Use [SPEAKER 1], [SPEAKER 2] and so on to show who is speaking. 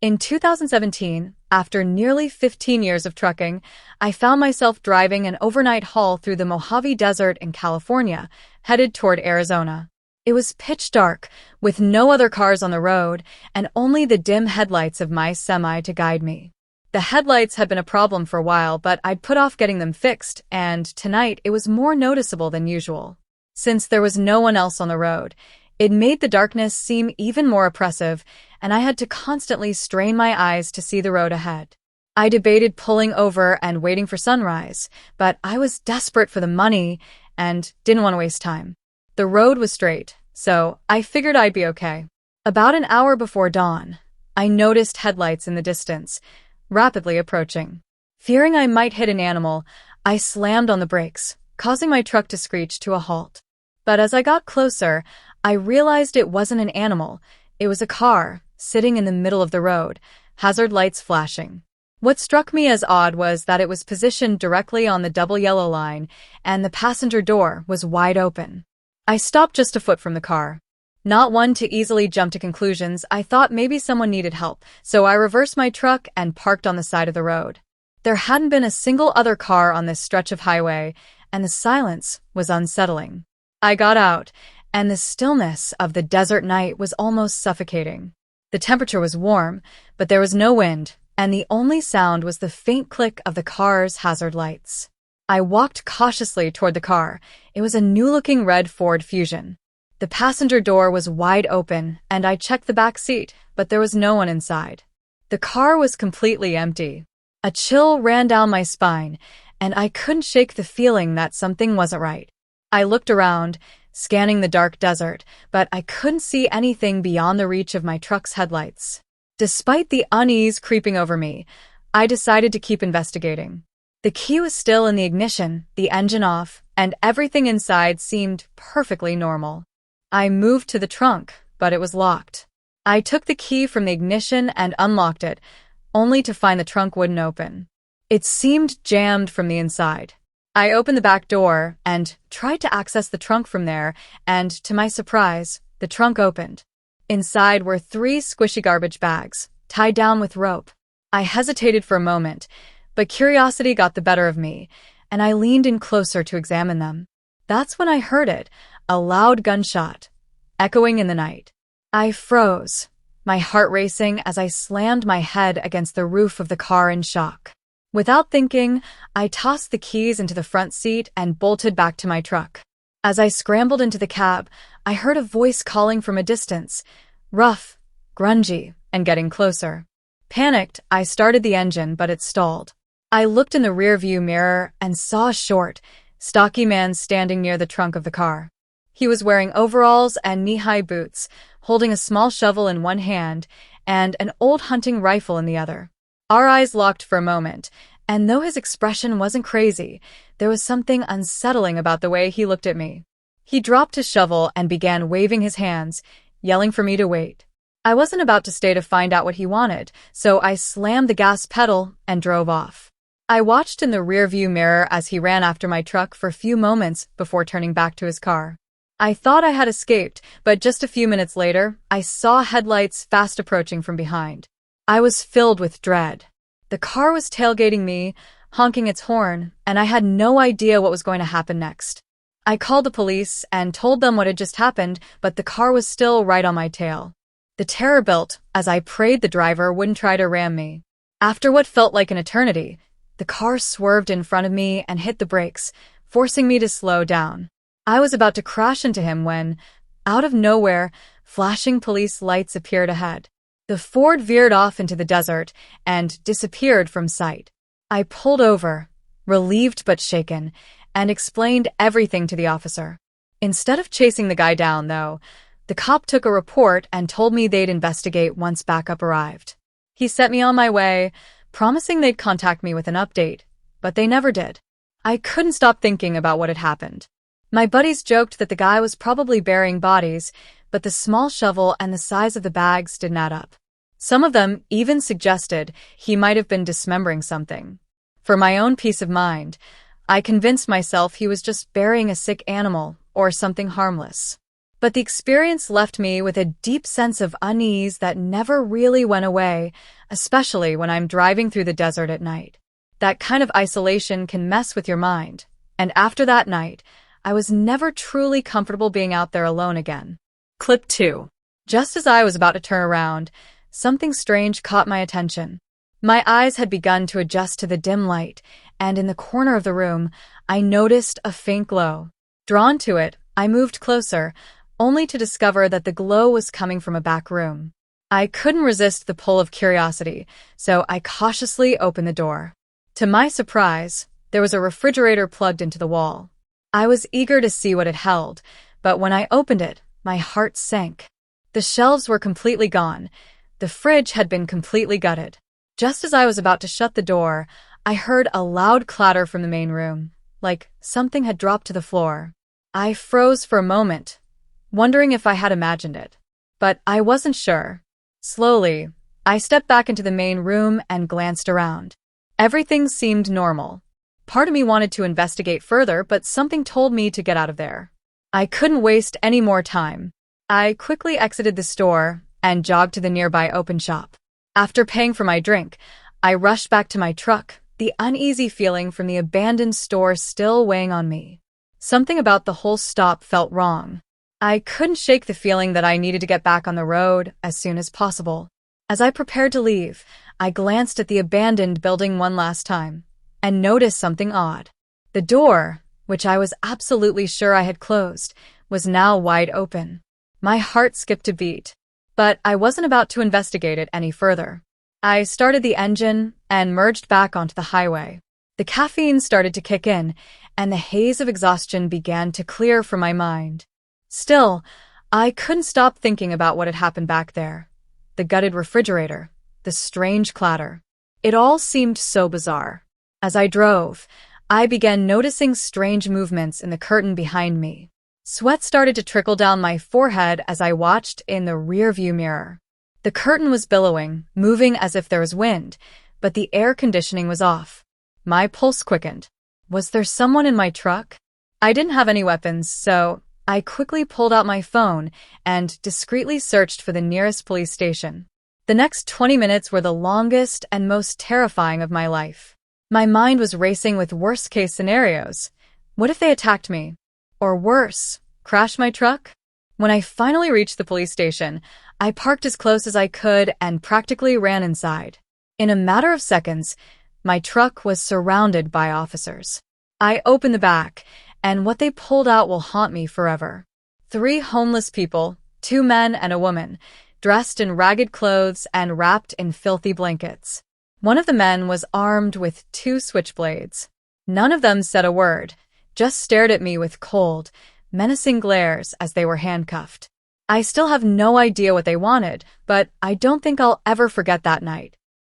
[SPEAKER 1] In 2017, after nearly 15 years of trucking, I found myself driving an overnight haul through the Mojave Desert in California, headed toward Arizona. It was pitch dark, with no other cars on the road, and only the dim headlights of my semi to guide me. The headlights had been a problem for a while, but I'd put off getting them fixed, and tonight it was more noticeable than usual. Since there was no one else on the road, it made the darkness seem even more oppressive, and I had to constantly strain my eyes to see the road ahead. I debated pulling over and waiting for sunrise, but I was desperate for the money and didn't want to waste time. The road was straight, so I figured I'd be okay. About an hour before dawn, I noticed headlights in the distance, rapidly approaching. Fearing I might hit an animal, I slammed on the brakes, causing my truck to screech to a halt. But as I got closer, I realized it wasn't an animal. It was a car, sitting in the middle of the road, hazard lights flashing. What struck me as odd was that it was positioned directly on the double yellow line, and the passenger door was wide open. I stopped just a foot from the car. Not one to easily jump to conclusions, I thought maybe someone needed help, so I reversed my truck and parked on the side of the road. There hadn't been a single other car on this stretch of highway, and the silence was unsettling. I got out, and the stillness of the desert night was almost suffocating. The temperature was warm, but there was no wind, and the only sound was the faint click of the car's hazard lights. I walked cautiously toward the car. It was a new-looking red Ford Fusion. The passenger door was wide open, and I checked the back seat, but there was no one inside. The car was completely empty. A chill ran down my spine, and I couldn't shake the feeling that something wasn't right. I looked around, scanning the dark desert, but I couldn't see anything beyond the reach of my truck's headlights. Despite the unease creeping over me, I decided to keep investigating. The key was still in the ignition, the engine off, and everything inside seemed perfectly normal. I moved to the trunk, but it was locked. I took the key from the ignition and unlocked it, only to find the trunk wouldn't open. It seemed jammed from the inside. I opened the back door and tried to access the trunk from there, and to my surprise, the trunk opened. Inside were 3 squishy garbage bags, tied down with rope. I hesitated for a moment, but curiosity got the better of me, and I leaned in closer to examine them. That's when I heard it, a loud gunshot, echoing in the night. I froze, my heart racing as I slammed my head against the roof of the car in shock. Without thinking, I tossed the keys into the front seat and bolted back to my truck. As I scrambled into the cab, I heard a voice calling from a distance, rough, grungy, and getting closer. Panicked, I started the engine, but it stalled. I looked in the rearview mirror and saw a short, stocky man standing near the trunk of the car. He was wearing overalls and knee-high boots, holding a small shovel in one hand and an old hunting rifle in the other. Our eyes locked for a moment, and though his expression wasn't crazy, there was something unsettling about the way he looked at me. He dropped his shovel and began waving his hands, yelling for me to wait. I wasn't about to stay to find out what he wanted, so I slammed the gas pedal and drove off. I watched in the rearview mirror as he ran after my truck for a few moments before turning back to his car. I thought I had escaped, but just a few minutes later, I saw headlights fast approaching from behind. I was filled with dread. The car was tailgating me, honking its horn, and I had no idea what was going to happen next. I called the police and told them what had just happened, but the car was still right on my tail. The terror built as I prayed the driver wouldn't try to ram me. After what felt like an eternity, the car swerved in front of me and hit the brakes, forcing me to slow down. I was about to crash into him when, out of nowhere, flashing police lights appeared ahead. The Ford veered off into the desert and disappeared from sight. I pulled over, relieved but shaken, and explained everything to the officer. Instead of chasing the guy down, though, the cop took a report and told me they'd investigate once backup arrived. He sent me on my way, promising they'd contact me with an update, but they never did. I couldn't stop thinking about what had happened. My buddies joked that the guy was probably burying bodies, but the small shovel and the size of the bags didn't add up. Some of them even suggested he might have been dismembering something. For my own peace of mind, I convinced myself he was just burying a sick animal or something harmless. But the experience left me with a deep sense of unease that never really went away, especially when I'm driving through the desert at night. That kind of isolation can mess with your mind, and after that night, I was never truly comfortable being out there alone again. Clip 2. Just as I was about to turn around, something strange caught my attention. My eyes had begun to adjust to the dim light, and in the corner of the room, I noticed a faint glow. Drawn to it, I moved closer, only to discover that the glow was coming from a back room. I couldn't resist the pull of curiosity, so I cautiously opened the door. To my surprise, there was a refrigerator plugged into the wall. I was eager to see what it held, but when I opened it, my heart sank. The shelves were completely gone. The fridge had been completely gutted. Just as I was about to shut the door, I heard a loud clatter from the main room, like something had dropped to the floor. I froze for a moment, wondering if I had imagined it. But I wasn't sure. Slowly, I stepped back into the main room and glanced around. Everything seemed normal. Part of me wanted to investigate further, but something told me to get out of there. I couldn't waste any more time. I quickly exited the store and jogged to the nearby open shop. After paying for my drink, I rushed back to my truck, the uneasy feeling from the abandoned store still weighing on me. Something about the whole stop felt wrong. I couldn't shake the feeling that I needed to get back on the road as soon as possible. As I prepared to leave, I glanced at the abandoned building one last time and noticed something odd. The door, which I was absolutely sure I had closed, was now wide open. My heart skipped a beat, but I wasn't about to investigate it any further. I started the engine and merged back onto the highway. The caffeine started to kick in, and the haze of exhaustion began to clear from my mind. Still, I couldn't stop thinking about what had happened back there. The gutted refrigerator, the strange clatter. It all seemed so bizarre. As I drove, I began noticing strange movements in the curtain behind me. Sweat started to trickle down my forehead as I watched in the rearview mirror. The curtain was billowing, moving as if there was wind, but the air conditioning was off. My pulse quickened. Was there someone in my truck? I didn't have any weapons, so I quickly pulled out my phone and discreetly searched for the nearest police station. The next 20 minutes were the longest and most terrifying of my life. My mind was racing with worst-case scenarios. What if they attacked me? Or worse, crashed my truck? When I finally reached the police station, I parked as close as I could and practically ran inside. In a matter of seconds, my truck was surrounded by officers. I opened the back, and what they pulled out will haunt me forever. 3 homeless people, 2 men and a woman, dressed in ragged clothes and wrapped in filthy blankets. One of the men was armed with 2 switchblades. None of them said a word, just stared at me with cold, menacing glares as they were handcuffed. I still have no idea what they wanted, but I don't think I'll ever forget that night.